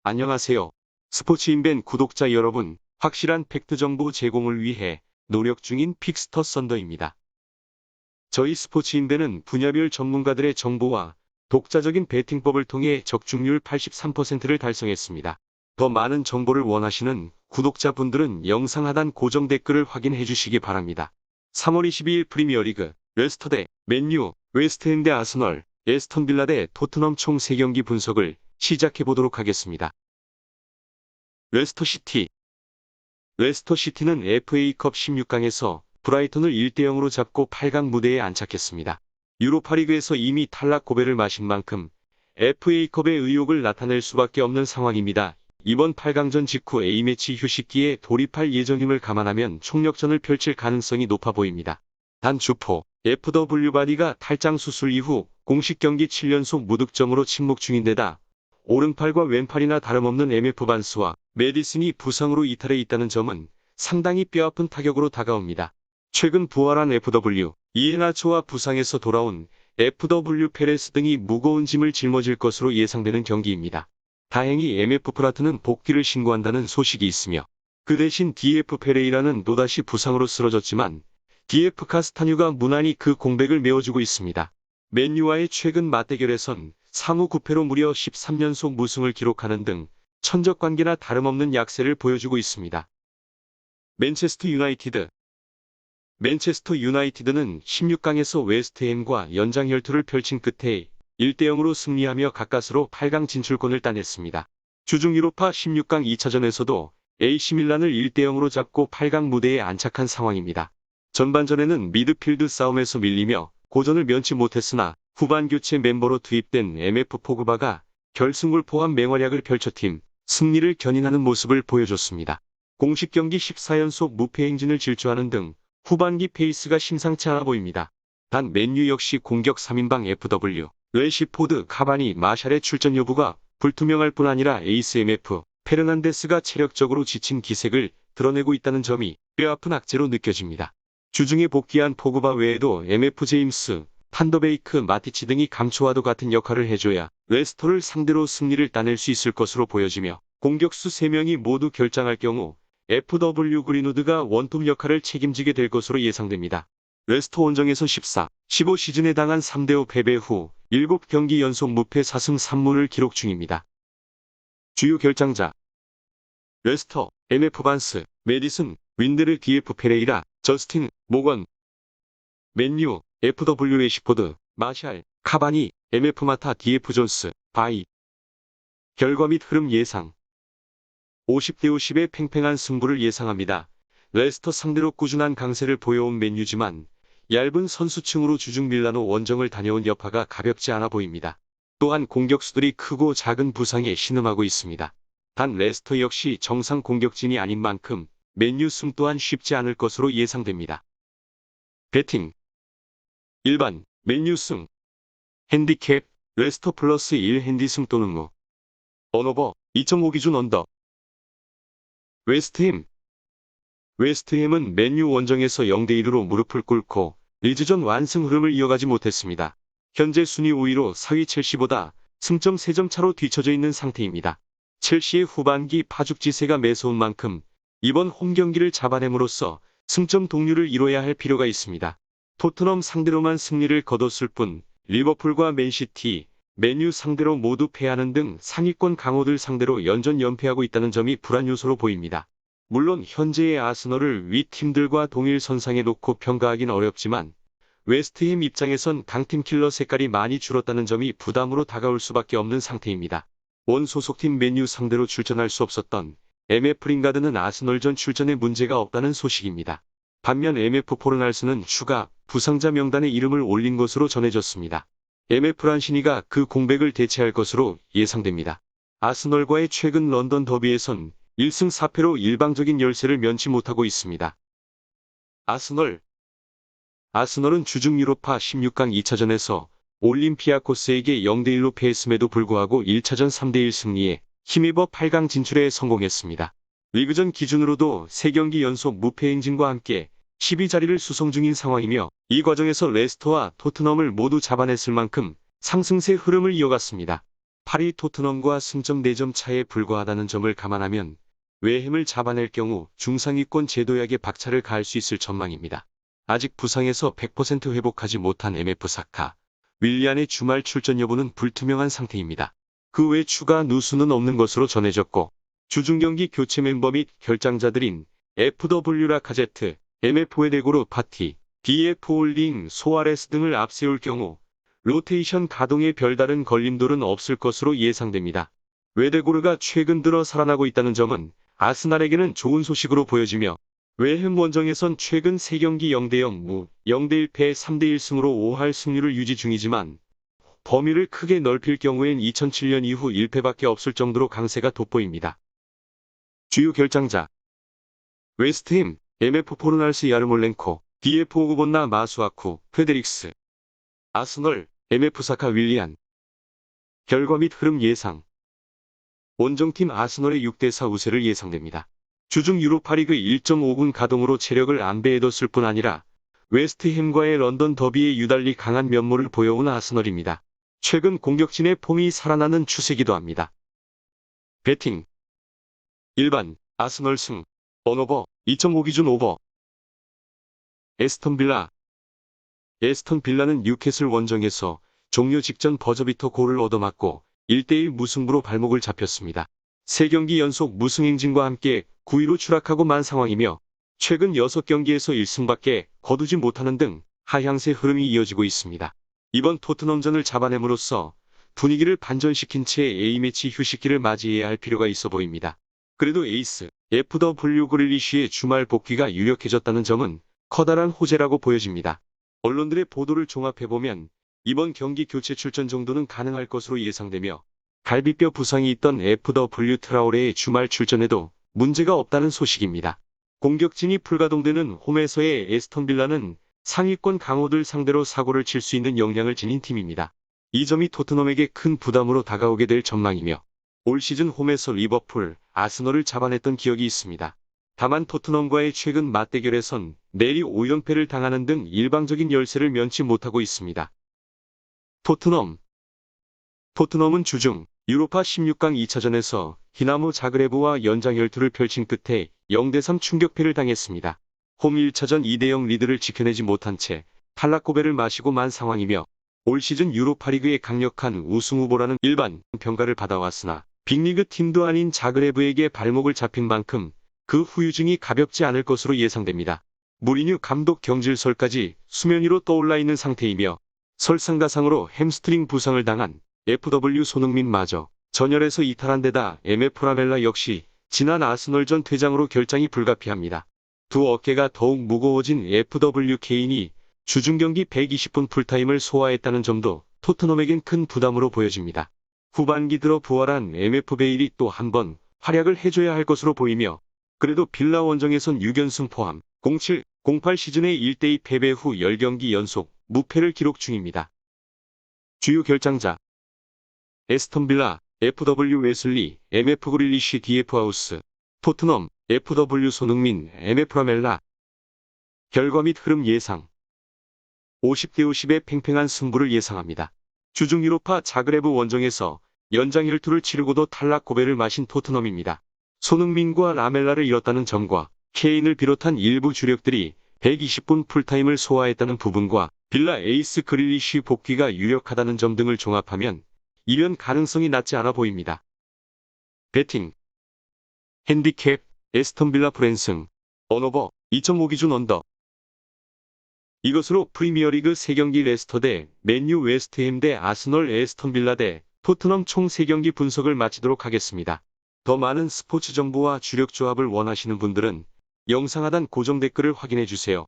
안녕하세요. 스포츠인벤 구독자 여러분, 확실한 팩트 정보 제공을 위해 노력 중인 픽스터 썬더입니다. 저희 스포츠인벤은 분야별 전문가들의 정보와 독자적인 베팅법을 통해 적중률 83%를 달성했습니다. 더 많은 정보를 원하시는 구독자분들은 영상 하단 고정 댓글을 확인해 주시기 바랍니다. 3월 22일 프리미어리그, 레스터 대 맨유, 웨스트햄 대 아스널, 에스턴 빌라 대 토트넘 총 3경기 분석을 시작해 보도록 하겠습니다. 레스터시티. 레스터시티는 FA컵 16강에서 브라이턴을 1대0으로 잡고 8강 무대에 안착했습니다. 유로파리그에서 이미 탈락 고배를 마신 만큼 FA컵의 의욕을 나타낼 수밖에 없는 상황입니다. 이번 8강전 직후 A매치 휴식기에 돌입할 예정임을 감안하면 총력전을 펼칠 가능성이 높아 보입니다. 단 주포, FW 바디가 탈장 수술 이후 공식 경기 7연속 무득점으로 침묵 중인데다 오른팔과 왼팔이나 다름없는 MF 반스와 메디슨이 부상으로 이탈해 있다는 점은 상당히 뼈아픈 타격으로 다가옵니다. 최근 부활한 FW, 이에나초와 부상에서 돌아온 FW 페레스 등이 무거운 짐을 짊어질 것으로 예상되는 경기입니다. 다행히 MF 프라트는 복귀를 신고한다는 소식이 있으며 그 대신 DF 페레이라는 또다시 부상으로 쓰러졌지만 DF 카스타뉴가 무난히 그 공백을 메워주고 있습니다. 맨유와의 최근 맞대결에선 상우 9패로 무려 13연속 무승을 기록하는 등 천적관계나 다름없는 약세를 보여주고 있습니다. 맨체스터 유나이티드. 맨체스터 유나이티드는 16강에서 웨스트햄과 연장 혈투를 펼친 끝에 1대0으로 승리하며 가까스로 8강 진출권을 따냈습니다. 주중 유로파 16강 2차전에서도 AC 밀란을 1대0으로 잡고 8강 무대에 안착한 상황입니다. 전반전에는 미드필드 싸움에서 밀리며 고전을 면치 못했으나 후반 교체 멤버로 투입된 MF 포그바가 결승골 포함 맹활약을 펼쳐 팀 승리를 견인하는 모습을 보여줬습니다. 공식 경기 14연속 무패 행진을 질주하는 등 후반기 페이스가 심상치 않아 보입니다. 단 맨유 역시 공격 3인방 FW, 래시포드, 카바니, 마샬의 출전 여부가 불투명할 뿐 아니라 에이스 MF, 페르난데스가 체력적으로 지친 기색을 드러내고 있다는 점이 뼈아픈 악재로 느껴집니다. 주중에 복귀한 포그바 외에도 MF 제임스, 판더베이크, 마티치 등이 감초와도 같은 역할을 해줘야 레스터를 상대로 승리를 따낼 수 있을 것으로 보여지며 공격수 3명이 모두 결장할 경우 FW 그린우드가 원톱 역할을 책임지게 될 것으로 예상됩니다. 레스터 원정에서 14, 15 시즌에 당한 3대5 패배 후 7경기 연속 무패 4승 3무를 기록 중입니다. 주요 결장자 레스터, MF 반스, 메디슨, 윈드르 DF 페레이라, 저스틴, 모건. 맨유, FW 래시포드, 마샬, 카바니, MF 마타 DF 존스, 바이. 결과 및 흐름 예상 50대 50의 팽팽한 승부를 예상합니다. 레스터 상대로 꾸준한 강세를 보여온 맨유지만 얇은 선수층으로 주중 밀라노 원정을 다녀온 여파가 가볍지 않아 보입니다. 또한 공격수들이 크고 작은 부상에 신음하고 있습니다. 단 레스터 역시 정상 공격진이 아닌 만큼 맨유 승 또한 쉽지 않을 것으로 예상됩니다. 배팅 일반, 맨유 승 핸디캡, 레스터 플러스 1 핸디 승 또는 무 언오버, 2.5 기준 언더 웨스트햄 웨스트햄은 맨유 원정에서 0대1로 무릎을 꿇고 리즈전 완승 흐름을 이어가지 못했습니다. 현재 순위 5위로 4위 첼시보다 승점 3점 차로 뒤처져 있는 상태입니다. 첼시의 후반기 파죽지세가 매서운 만큼 이번 홈경기를 잡아냄으로써 승점 동률을 이뤄야 할 필요가 있습니다. 토트넘 상대로만 승리를 거뒀을 뿐 리버풀과 맨시티, 맨유 상대로 모두 패하는 등 상위권 강호들 상대로 연전 연패하고 있다는 점이 불안 요소로 보입니다. 물론 현재의 아스널을 위 팀들과 동일 선상에 놓고 평가하긴 어렵지만 웨스트햄 입장에선 강팀 킬러 색깔이 많이 줄었다는 점이 부담으로 다가올 수밖에 없는 상태입니다. 원 소속팀 맨유 상대로 출전할 수 없었던 MF 링가드는 아스널전 출전에 문제가 없다는 소식입니다. 반면 MF 포르날스는 추가 부상자 명단에 이름을 올린 것으로 전해졌습니다. MF 란시니가 그 공백을 대체할 것으로 예상됩니다. 아스널과의 최근 런던 더비에선 1승 4패로 일방적인 열세를 면치 못하고 있습니다. 아스널은 주중 유로파 16강 2차전에서 올림피아코스에게 0대1로 패했음에도 불구하고 1차전 3대1 승리에 힘입어 8강 진출에 성공했습니다. 리그전 기준으로도 3경기 연속 무패 행진과 함께 12자리를 수성 중인 상황이며 이 과정에서 레스터와 토트넘을 모두 잡아냈을 만큼 상승세 흐름을 이어갔습니다. 8위 토트넘과 승점 4점 차에 불과하다는 점을 감안하면 웨햄을 잡아낼 경우 중상위권 제도약에 박차를 가할 수 있을 전망입니다. 아직 부상에서 100% 회복하지 못한 MF 사카, 윌리안의 주말 출전 여부는 불투명한 상태입니다. 그 외 추가 누수는 없는 것으로 전해졌고 주중경기 교체 멤버 및 결장자들인 FW 라카제트, MF 웨데고르 파티, BF 홀딩, 소아레스 등을 앞세울 경우 로테이션 가동에 별다른 걸림돌은 없을 것으로 예상됩니다. 웨데고르가 최근 들어 살아나고 있다는 점은 아스날에게는 좋은 소식으로 보여지며 웨햄 원정에선 최근 3경기 0대0 무, 0대1패 3대1승으로 5할 승률을 유지 중이지만 범위를 크게 넓힐 경우엔 2007년 이후 1패밖에 없을 정도로 강세가 돋보입니다. 주요 결장자 웨스트햄, MF 포르날스 야르몰렌코, DF 오그본나 마수아쿠, 페데릭스 아스널, MF 사카 윌리안 결과 및 흐름 예상 원정팀 아스널의 6대4 우세를 예상됩니다. 주중 유로파리그 1.5군 가동으로 체력을 안배해뒀을 뿐 아니라 웨스트햄과의 런던 더비에 유달리 강한 면모를 보여온 아스널입니다. 최근 공격진의 폼이 살아나는 추세기도 합니다. 배팅 일반 아스널 승 언오버 2.5 기준 오버 에스턴 빌라는 뉴캐슬 원정에서 종료 직전 버저비터 골을 얻어맞고 1대1 무승부로 발목을 잡혔습니다. 3경기 연속 무승 행진과 함께 9위로 추락하고 만 상황이며 최근 6경기에서 1승밖에 거두지 못하는 등 하향세 흐름이 이어지고 있습니다. 이번 토트넘전을 잡아냄으로써 분위기를 반전시킨 채 A매치 휴식기를 맞이해야 할 필요가 있어 보입니다. 그래도 에이스 FW 그릴리쉬의 주말 복귀가 유력해졌다는 점은 커다란 호재라고 보여집니다. 언론들의 보도를 종합해보면 이번 경기 교체 출전 정도는 가능할 것으로 예상되며 갈비뼈 부상이 있던 FW 트라오레의 주말 출전에도 문제가 없다는 소식입니다. 공격진이 불가동되는 홈에서의 에스턴 빌라는 상위권 강호들 상대로 사고를 칠 수 있는 역량을 지닌 팀입니다. 이 점이 토트넘에게 큰 부담으로 다가오게 될 전망이며 올 시즌 홈에서 리버풀, 아스널을 잡아냈던 기억이 있습니다. 다만 토트넘과의 최근 맞대결에선 내리 5연패를 당하는 등 일방적인 열세를 면치 못하고 있습니다. 토트넘은 주중 유로파 16강 2차전에서 히나모 자그레브와 연장 혈투를 펼친 끝에 0대3 충격패를 당했습니다. 홈 1차전 2대0 리드를 지켜내지 못한 채 탈락 고배를 마시고 만 상황이며 올 시즌 유로파리그의 강력한 우승 후보라는 일반 평가를 받아왔으나 빅리그 팀도 아닌 자그레브에게 발목을 잡힌 만큼 그 후유증이 가볍지 않을 것으로 예상됩니다. 무리뉴 감독 경질설까지 수면 위로 떠올라 있는 상태이며 설상가상으로 햄스트링 부상을 당한 FW 손흥민마저 전열에서 이탈한 데다 MF 라멜라 역시 지난 아스널전 퇴장으로 결장이 불가피합니다. 두 어깨가 더욱 무거워진 FW 케인이 주중 경기 120분 풀타임을 소화했다는 점도 토트넘에겐 큰 부담으로 보여집니다. 후반기 들어 부활한 MF 베일이 또 한 번 활약을 해줘야 할 것으로 보이며 그래도 빌라 원정에선 6연승 포함 07-08 시즌의 1대2 패배 후 10경기 연속 무패를 기록 중입니다. 주요 결장자 에스턴 빌라, FW 웨슬리, MF 그릴리쉬 DF 하우스, 토트넘, FW 손흥민, MF 라멜라 결과 및 흐름 예상 50대50의 팽팽한 승부를 예상합니다. 주중 유로파 자그레브 원정에서 연장 혈투를 치르고도 탈락 고배를 마신 토트넘입니다. 손흥민과 라멜라를 잃었다는 점과 케인을 비롯한 일부 주력들이 120분 풀타임을 소화했다는 부분과 빌라 에이스 그릴리쉬 복귀가 유력하다는 점 등을 종합하면 이변 가능성이 낮지 않아 보입니다. 배팅 핸디캡 에스턴 빌라 불행승 언오버 2.5 기준 언더 이것으로 프리미어리그 3경기 레스터 대 맨유 웨스트햄 대 아스널 에스턴 빌라 대 토트넘 총 3경기 분석을 마치도록 하겠습니다. 더 많은 스포츠 정보와 주력 조합을 원하시는 분들은 영상 하단 고정 댓글을 확인해 주세요.